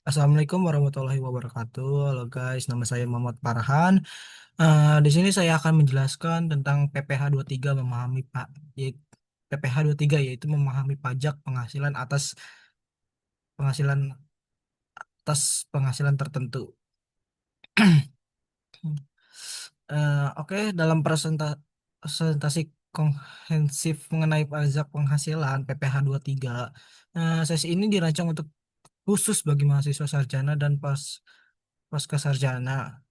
Assalamualaikum warahmatullahi wabarakatuh. Halo guys, nama saya Muhammad Farhan. Di sini saya akan menjelaskan tentang PPh tiga memahami Pak, yaitu PPh tiga yaitu memahami pajak penghasilan atas penghasilan tertentu. Oke, dalam presentasi komprehensif mengenai pajak penghasilan PPh tiga, sesi ini dirancang untuk khusus bagi mahasiswa sarjana dan pasca sarjana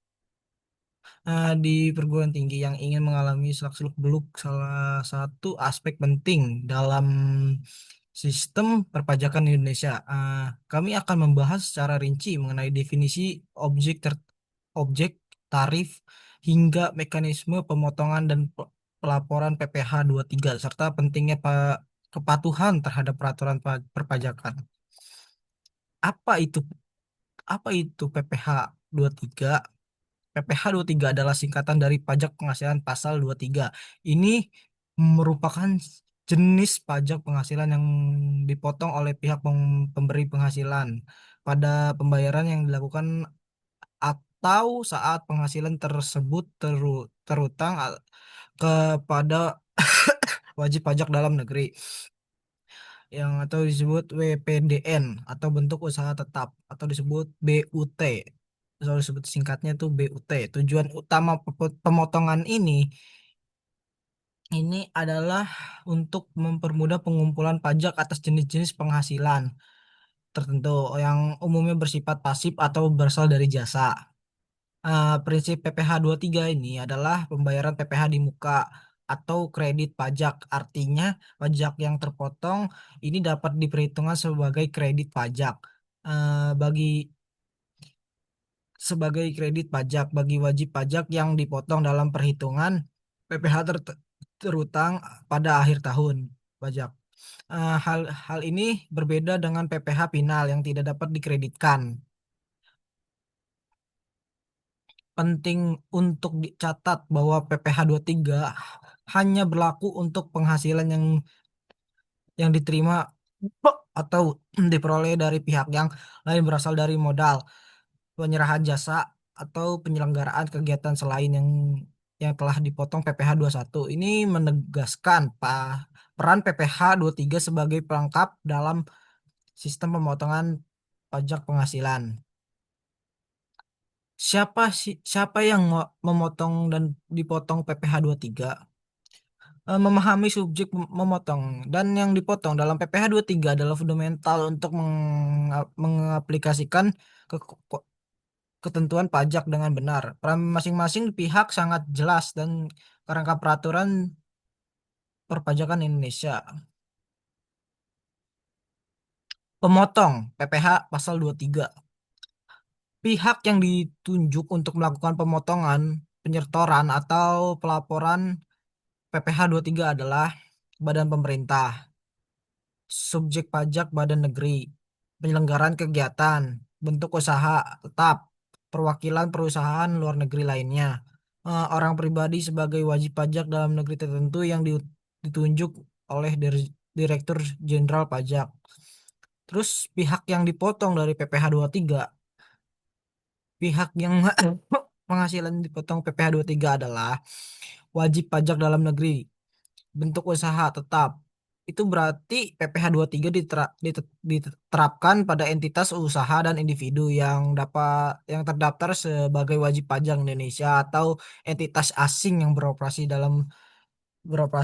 di perguruan tinggi yang ingin mengalami seluk-beluk salah satu aspek penting dalam sistem perpajakan Indonesia. Kami akan membahas secara rinci mengenai definisi objek objek, tarif, hingga mekanisme pemotongan dan pelaporan PPh tiga serta pentingnya kepatuhan terhadap peraturan perpajakan. Apa itu apa itu PPh tiga? PPh tiga adalah singkatan dari pajak penghasilan pasal 23. Ini merupakan jenis pajak penghasilan yang dipotong oleh pihak pemberi penghasilan pada pembayaran yang dilakukan atau saat penghasilan tersebut terutang kepada wajib pajak dalam negeri yang atau disebut WPDN atau bentuk usaha tetap atau disebut BUT. Selalu disebut singkatnya itu BUT. Tujuan utama pemotongan ini adalah untuk mempermudah pengumpulan pajak atas jenis-jenis penghasilan tertentu yang umumnya bersifat pasif atau berasal dari jasa. Prinsip PPh tiga ini adalah pembayaran PPh di muka atau kredit pajak. Artinya, pajak yang terpotong ini dapat diperhitungkan sebagai kredit pajak. Bagi sebagai kredit pajak bagi wajib pajak yang dipotong dalam perhitungan PPh terutang pada akhir tahun pajak. Hal ini berbeda dengan PPh final yang tidak dapat dikreditkan. Penting untuk dicatat bahwa PPh tiga hanya berlaku untuk penghasilan yang diterima atau diperoleh dari pihak yang lain berasal dari modal, penyerahan jasa, atau penyelenggaraan kegiatan selain yang telah dipotong PPh satu. Ini menegaskan peran PPh tiga sebagai pelengkap dalam sistem pemotongan pajak penghasilan. Siapa yang memotong dan dipotong PPh tiga? Memahami subjek memotong dan yang dipotong dalam PPh tiga adalah fundamental untuk mengaplikasikan ke ketentuan pajak dengan benar. Peran masing-masing pihak sangat jelas dan kerangka peraturan perpajakan Indonesia. Pemotong PPh pasal 23. Pihak yang ditunjuk untuk melakukan pemotongan, penyetoran atau pelaporan PPh tiga adalah badan pemerintah, subjek pajak badan negeri, penyelenggaraan kegiatan, bentuk usaha tetap, perwakilan perusahaan luar negeri lainnya, orang pribadi sebagai wajib pajak dalam negeri tertentu yang ditunjuk oleh Direktur Jenderal Pajak. Terus pihak yang dipotong dari PPh tiga, pihak yang penghasilan dipotong PPh tiga adalah wajib pajak dalam negeri, bentuk usaha tetap. Itu berarti PPh tiga diterapkan pada entitas usaha dan individu yang terdaftar sebagai wajib pajak Indonesia atau entitas asing yang beroperasi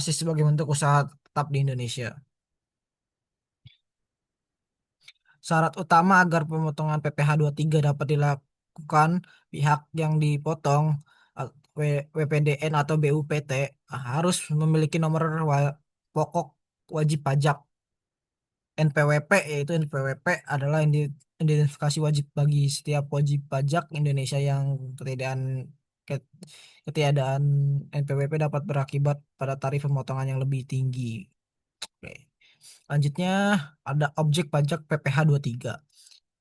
sebagai bentuk usaha tetap di Indonesia. Syarat utama agar pemotongan PPh tiga dapat dilakukan pihak yang dipotong eh, WPDN atau BUPT harus memiliki nomor pokok wajib pajak NPWP, yaitu NPWP adalah identifikasi wajib bagi setiap wajib pajak Indonesia yang ke- ketiadaan NPWP dapat berakibat pada tarif pemotongan yang lebih tinggi. Oke. Selanjutnya ada objek pajak PPh tiga.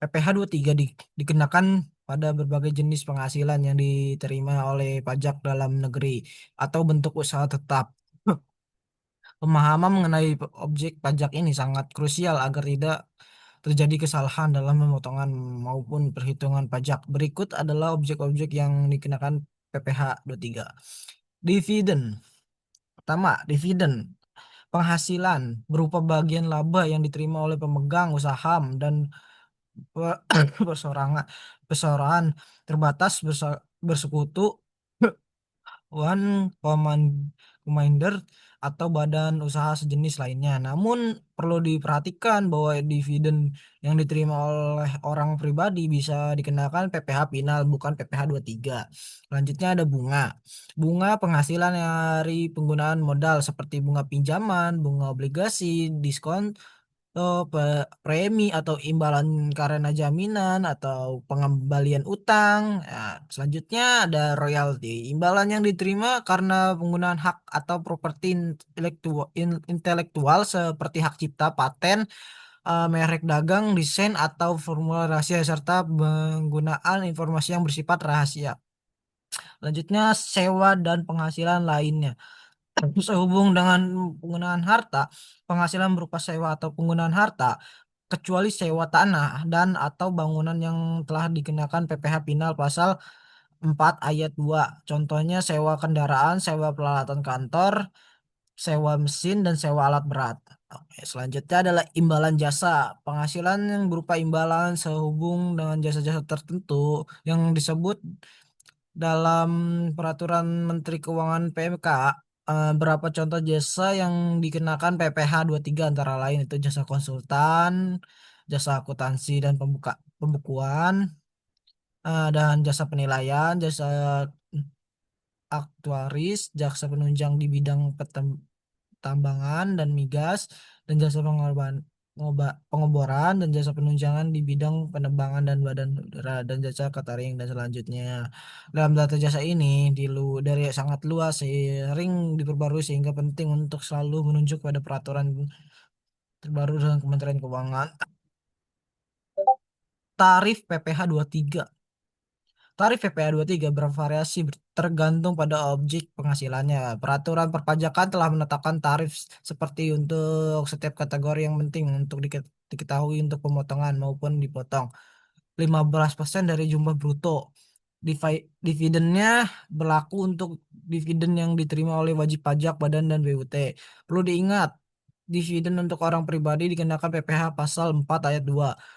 PPh tiga dikenakan pada berbagai jenis penghasilan yang diterima oleh pajak dalam negeri atau bentuk usaha tetap. Pemahaman mengenai objek pajak ini sangat krusial agar tidak terjadi kesalahan dalam pemotongan maupun perhitungan pajak. Berikut adalah objek-objek yang dikenakan PPh tiga. Dividen. Pertama, dividen. Penghasilan berupa bagian laba yang diterima oleh pemegang saham dan pe- perseorangan perseorangan terbatas bersekutu one commander atau badan usaha sejenis lainnya. Namun perlu diperhatikan bahwa dividen yang diterima oleh orang pribadi bisa dikenakan PPh final bukan PPh tiga. Selanjutnya ada bunga. Bunga penghasilan dari penggunaan modal seperti bunga pinjaman, bunga obligasi, diskon premi atau imbalan karena jaminan atau pengembalian utang. Nah, selanjutnya ada royalti, imbalan yang diterima karena penggunaan hak atau properti intelektual seperti hak cipta, paten, merek dagang, desain atau formula rahasia serta penggunaan informasi yang bersifat rahasia. Selanjutnya sewa dan penghasilan lainnya. Sehubung dengan penggunaan harta, penghasilan berupa sewa atau penggunaan harta, kecuali sewa tanah dan atau bangunan yang telah dikenakan PPh Pinal pasal 4 ayat 2. Contohnya sewa kendaraan, sewa peralatan kantor, sewa mesin, dan sewa alat berat. Oke, selanjutnya adalah imbalan jasa. Penghasilan yang berupa imbalan sehubung dengan jasa-jasa tertentu yang disebut dalam Peraturan Menteri Keuangan PMK. Berapa contoh jasa yang dikenakan PPh tiga antara lain itu jasa konsultan, jasa akuntansi dan pembukuan, dan jasa penilaian, jasa aktuaris, jasa penunjang di bidang tambangan dan migas, dan jasa pengeboran, dan jasa penunjangan di bidang penerbangan dan badan udara, dan jasa catering dan selanjutnya. Dalam data jasa ini dari sangat luas, sering diperbarui sehingga penting untuk selalu menunjuk pada peraturan terbaru dengan Kementerian Keuangan. Tarif PPh tiga. Tarif PPh tiga bervariasi tergantung pada objek penghasilannya. Peraturan perpajakan telah menetapkan tarif seperti untuk setiap kategori yang penting untuk diketahui untuk pemotongan maupun dipotong. 15% dari jumlah bruto. Dividennya berlaku untuk dividen yang diterima oleh wajib pajak, badan, dan BUT. Perlu diingat, dividen untuk orang pribadi dikenakan PPh pasal 4 ayat 2.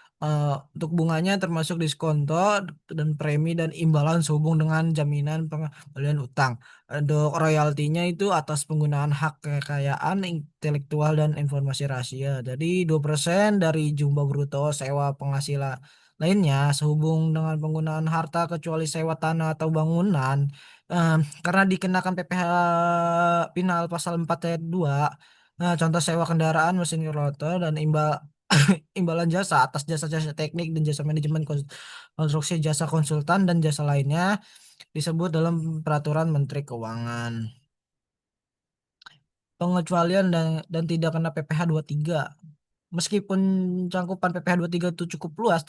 Untuk bunganya termasuk diskonto dan premi dan imbalan sehubung dengan jaminan pengembalian utang. Untuk royaltinya itu atas penggunaan hak kekayaan intelektual dan informasi rahasia. Jadi 2% dari jumlah bruto sewa penghasilan lainnya sehubung dengan penggunaan harta kecuali sewa tanah atau bangunan. eh, karena dikenakan PPh Pinal pasal 4 ayat 2. Contoh sewa kendaraan, mesin rotor, dan imbalan jasa atas jasa-jasa teknik dan jasa manajemen konstruksi, jasa konsultan, dan jasa lainnya disebut dalam Peraturan Menteri Keuangan. Pengecualian dan tidak kena PPh tiga. Meskipun cangkupan PPh tiga itu cukup luas,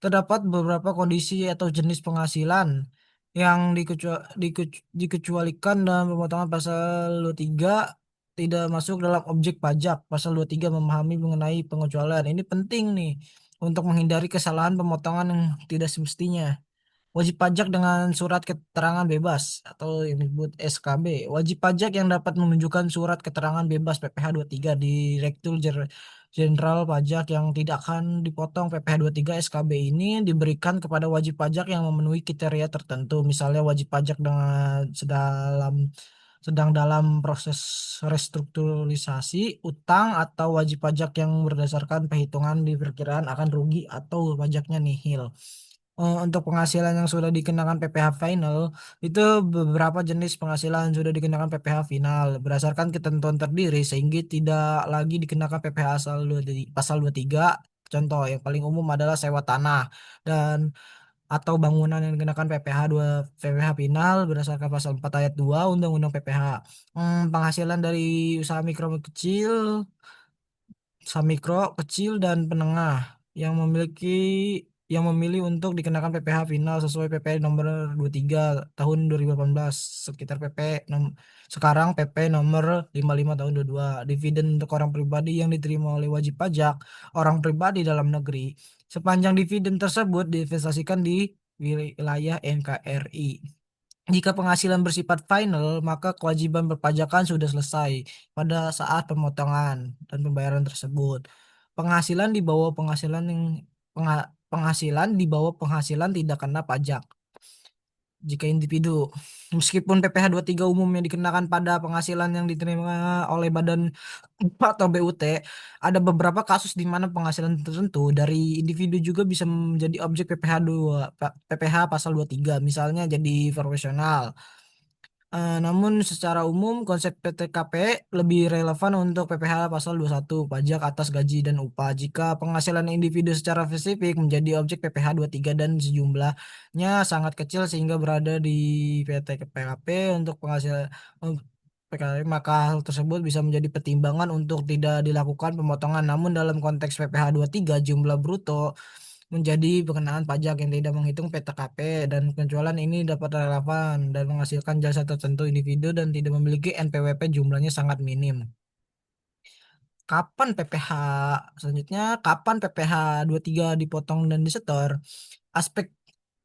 terdapat beberapa kondisi atau jenis penghasilan yang dikecualikan dalam pemotongan pasal 23 tidak masuk dalam objek pajak. Pasal 23 memahami mengenai pengecualian. Ini penting nih untuk menghindari kesalahan pemotongan yang tidak semestinya. Wajib pajak dengan surat keterangan bebas atau yang disebut SKB. Wajib pajak yang dapat menunjukkan surat keterangan bebas PPh tiga Direktur Jenderal Pajak yang tidak akan dipotong PPh tiga SKB ini diberikan kepada wajib pajak yang memenuhi kriteria tertentu. Misalnya wajib pajak sedang dalam proses restrukturisasi utang atau wajib pajak yang berdasarkan perhitungan diperkirakan akan rugi atau pajaknya nihil. Untuk penghasilan yang sudah dikenakan PPh final, itu beberapa jenis penghasilan yang sudah dikenakan PPh final berdasarkan ketentuan terdiri sehingga tidak lagi dikenakan PPh pasal 23. Contoh yang paling umum adalah sewa tanah dan atau bangunan yang dikenakan PPh final berdasarkan pasal 4 ayat 2 Undang-Undang PPh. Penghasilan dari usaha usaha mikro kecil dan menengah yang memiliki yang memilih untuk dikenakan PPh final sesuai PP nomor 23 tahun 2018 sekitar sekarang PP nomor 55 tahun 22. Dividen untuk orang pribadi yang diterima oleh wajib pajak orang pribadi dalam negeri sepanjang dividen tersebut diinvestasikan di wilayah NKRI. Jika penghasilan bersifat final, maka kewajiban perpajakan sudah selesai pada saat pemotongan dan pembayaran tersebut. Penghasilan di bawah penghasilan yang penghasilan di bawah penghasilan tidak kena pajak jika individu. Meskipun PPh tiga umumnya dikenakan pada penghasilan yang diterima oleh badan atau BUT, ada beberapa kasus di mana penghasilan tertentu dari individu juga bisa menjadi objek PPh pasal 23, misalnya jadi profesional. Namun secara umum konsep PTKP lebih relevan untuk PPh pasal 21 pajak atas gaji dan upah jika penghasilan individu secara spesifik menjadi objek PPh tiga dan sejumlahnya sangat kecil sehingga berada di PTKP untuk penghasilan PKP, maka hal tersebut bisa menjadi pertimbangan untuk tidak dilakukan pemotongan. Namun dalam konteks PPh tiga jumlah bruto menjadi pengenaan pajak yang tidak menghitung PTKP dan penjualan ini dapat relevan dan menghasilkan jasa tertentu individu dan tidak memiliki NPWP jumlahnya sangat minim. Kapan PPh selanjutnya, kapan PPh tiga dipotong dan disetor? Aspek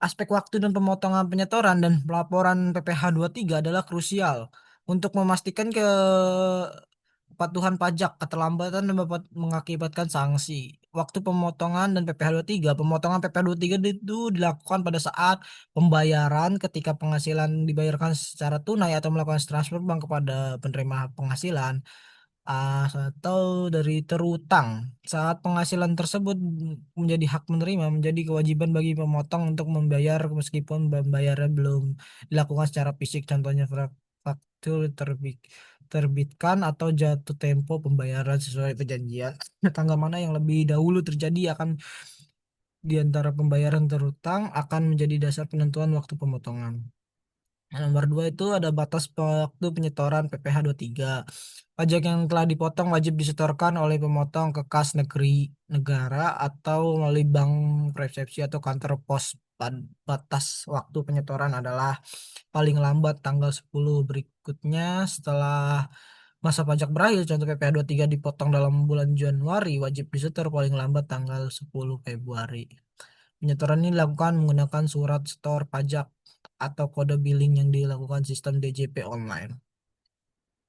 aspek waktu dan pemotongan penyetoran dan pelaporan PPh tiga adalah krusial untuk memastikan kepatuhan pajak. Keterlambatan dapat mengakibatkan sanksi. Waktu pemotongan dan PPh tiga, pemotongan PPh tiga itu dilakukan pada saat pembayaran ketika penghasilan dibayarkan secara tunai atau melakukan transfer bank kepada penerima penghasilan, atau dari terutang. Saat penghasilan tersebut menjadi hak menerima, menjadi kewajiban bagi pemotong untuk membayar meskipun pembayaran belum dilakukan secara fisik. Contohnya faktur terbitkan atau jatuh tempo pembayaran sesuai perjanjian. Tanggal mana yang lebih dahulu terjadi akan di antara pembayaran terutang akan menjadi dasar penentuan waktu pemotongan. Nah, nomor dua itu ada batas waktu penyetoran PPh tiga. Pajak yang telah dipotong wajib disetorkan oleh pemotong ke kas negara atau melalui bank persepsi atau kantor pos. Batas waktu penyetoran adalah paling lambat tanggal 10 berikutnya setelah masa pajak berakhir. Contoh PPh tiga dipotong dalam bulan Januari, wajib disetor paling lambat tanggal 10 Februari. Penyetoran ini dilakukan menggunakan surat setor pajak atau kode billing yang dilakukan sistem DJP online.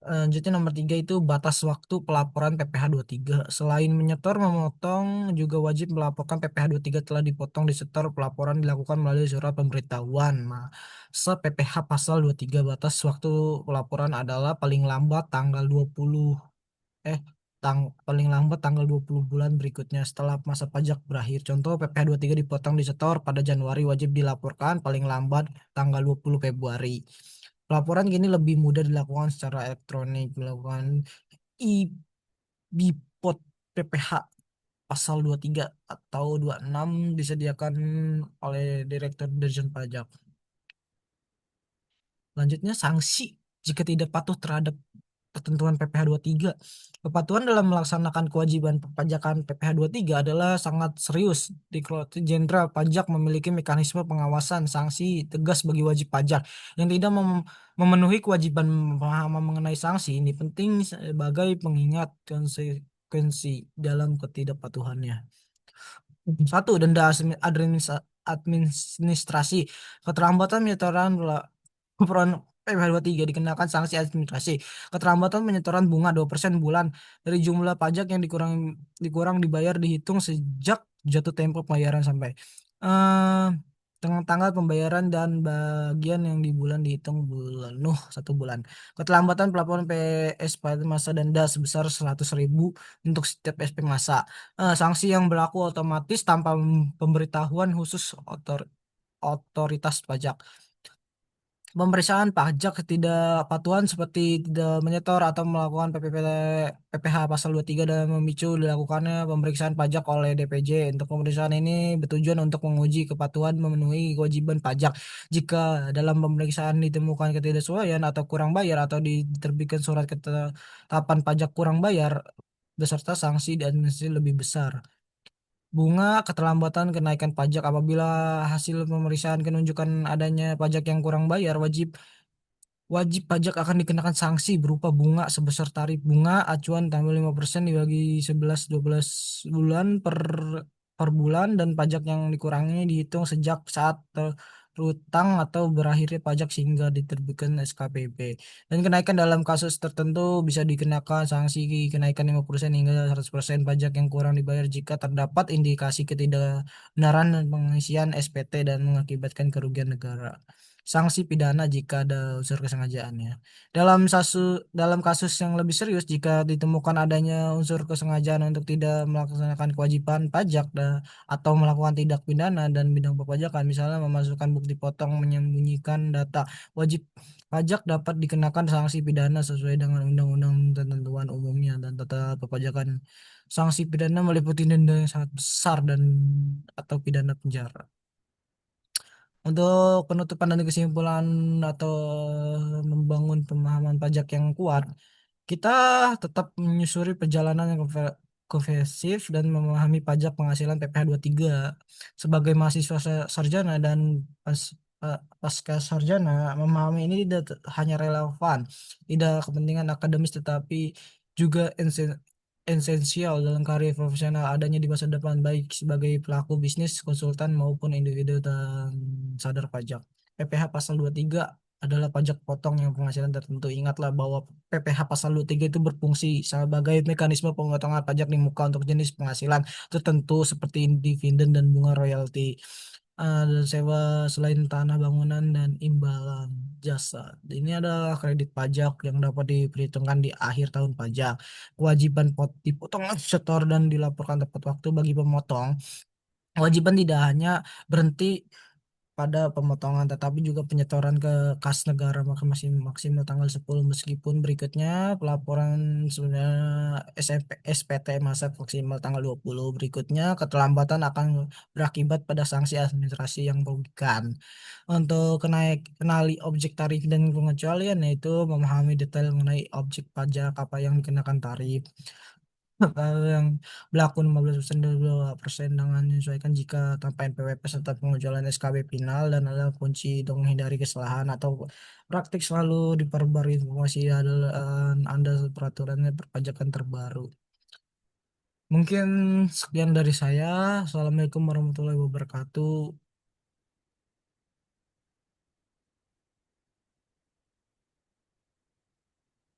Lanjutnya nomor tiga itu batas waktu pelaporan PPh tiga. Selain menyetor, memotong juga wajib melaporkan PPh tiga telah dipotong disetor. Pelaporan dilakukan melalui surat pemberitahuan. Masa PPh pasal 23 batas waktu pelaporan adalah paling lambat tanggal 20 eh paling lambat tanggal 20 bulan berikutnya setelah masa pajak berakhir. Contoh PPh tiga dipotong disetor pada Januari, wajib dilaporkan paling lambat tanggal 20 Februari. Pelaporan kini lebih mudah dilakukan secara elektronik, melakukan e-Bipot PPh pasal 23 atau 26 disediakan oleh Direktur Dirjen Pajak. Selanjutnya sanksi jika tidak patuh terhadap ketentuan PPh tiga. Kepatuhan dalam melaksanakan kewajiban perpajakan PPh tiga adalah sangat serius. Direktorat Jenderal Pajak memiliki mekanisme pengawasan sanksi tegas bagi wajib pajak yang tidak memenuhi kewajiban. Pemahaman mengenai sanksi ini penting sebagai pengingat konsekuensi dalam ketidakpatuhannya. Satu, denda administrasi. Keterlambatan penyetoran laporan PPh tiga dikenakan sanksi administrasi. Keterlambatan penyetoran bunga 2% bulan dari jumlah pajak yang dikurang dibayar dihitung sejak jatuh tempo pembayaran sampai eh dengan tanggal pembayaran dan bagian yang di bulan dihitung bulan satu bulan. Keterlambatan pelaporan PSP masa denda sebesar 100.000 untuk setiap SP masa. Sanksi yang berlaku otomatis tanpa pemberitahuan khusus otoritas pajak. Pemeriksaan pajak ketidakpatuhan seperti tidak menyetor atau melakukan PPh pasal 23 dan memicu dilakukannya pemeriksaan pajak oleh DPJ. Untuk pemeriksaan ini bertujuan untuk menguji kepatuhan memenuhi kewajiban pajak. Jika dalam pemeriksaan ditemukan ketidaksesuaian atau kurang bayar atau diterbitkan surat ketetapan pajak kurang bayar beserta sanksi dan administrasi lebih besar. Bunga keterlambatan kenaikan pajak apabila hasil pemeriksaan menunjukkan adanya pajak yang kurang bayar, wajib wajib pajak akan dikenakan sanksi berupa bunga sebesar tarif bunga acuan tambah 5% dibagi 11-12 bulan per bulan, dan pajak yang dikurangi dihitung sejak saat terutang atau berakhirnya pajak sehingga diterbitkan SKPP. Dan kenaikan dalam kasus tertentu bisa dikenakan sanksi kenaikan 5% hingga 100% pajak yang kurang dibayar jika terdapat indikasi ketidakbenaran pengisian SPT dan mengakibatkan kerugian negara. Sanksi pidana jika ada unsur kesengajaannya. Dalam kasus yang lebih serius, jika ditemukan adanya unsur kesengajaan untuk tidak melaksanakan kewajiban pajak atau melakukan tindak pidana dan bidang perpajakan, misalnya memasukkan bukti potong, menyembunyikan data, wajib pajak dapat dikenakan sanksi pidana sesuai dengan undang-undang ketentuan umumnya dan tata perpajakan. Sanksi pidana meliputi denda yang sangat besar dan atau pidana penjara. Untuk penutupan dan kesimpulan atau membangun pemahaman pajak yang kuat, kita tetap menyusuri perjalanan yang komprehensif dan memahami pajak penghasilan PPh tiga sebagai mahasiswa sarjana dan pasca sarjana. Memahami ini tidak hanya relevan, tidak kepentingan akademis, tetapi juga esensial dalam karir profesional adanya di masa depan, baik sebagai pelaku bisnis, konsultan maupun individu dan sadar pajak. PPh pasal 23 adalah pajak potong yang penghasilan tertentu. Ingatlah bahwa PPh pasal 23 itu berfungsi sebagai mekanisme pemotongan pajak di muka untuk jenis penghasilan tertentu seperti dividen dan bunga royalti, dan sewa selain tanah bangunan dan imbalan jasa. Ini adalah kredit pajak yang dapat diperhitungkan di akhir tahun pajak. Kewajiban dipotong setor dan dilaporkan tepat waktu bagi pemotong. Kewajiban tidak hanya berhenti pada pemotongan tetapi juga penyetoran ke kas negara maksimal maksimal tanggal 10, meskipun berikutnya pelaporan sebenarnya SPT masa maksimal tanggal 20. Berikutnya keterlambatan akan berakibat pada sanksi administrasi yang merugikan. Untuk kenali objek tarif dan pengecualian, yaitu memahami detail mengenai objek pajak apa yang dikenakan tarif. Kalau yang berlaku 15% dan 2% dengan menyesuaikan jika tanpa NPWP serta pengejualan SKB final, dan adalah kunci untuk menghindari kesalahan atau praktik selalu diperbarui informasi adalah Anda peraturannya perpajakan terbaru. Mungkin sekian dari saya. Assalamualaikum warahmatullahi wabarakatuh.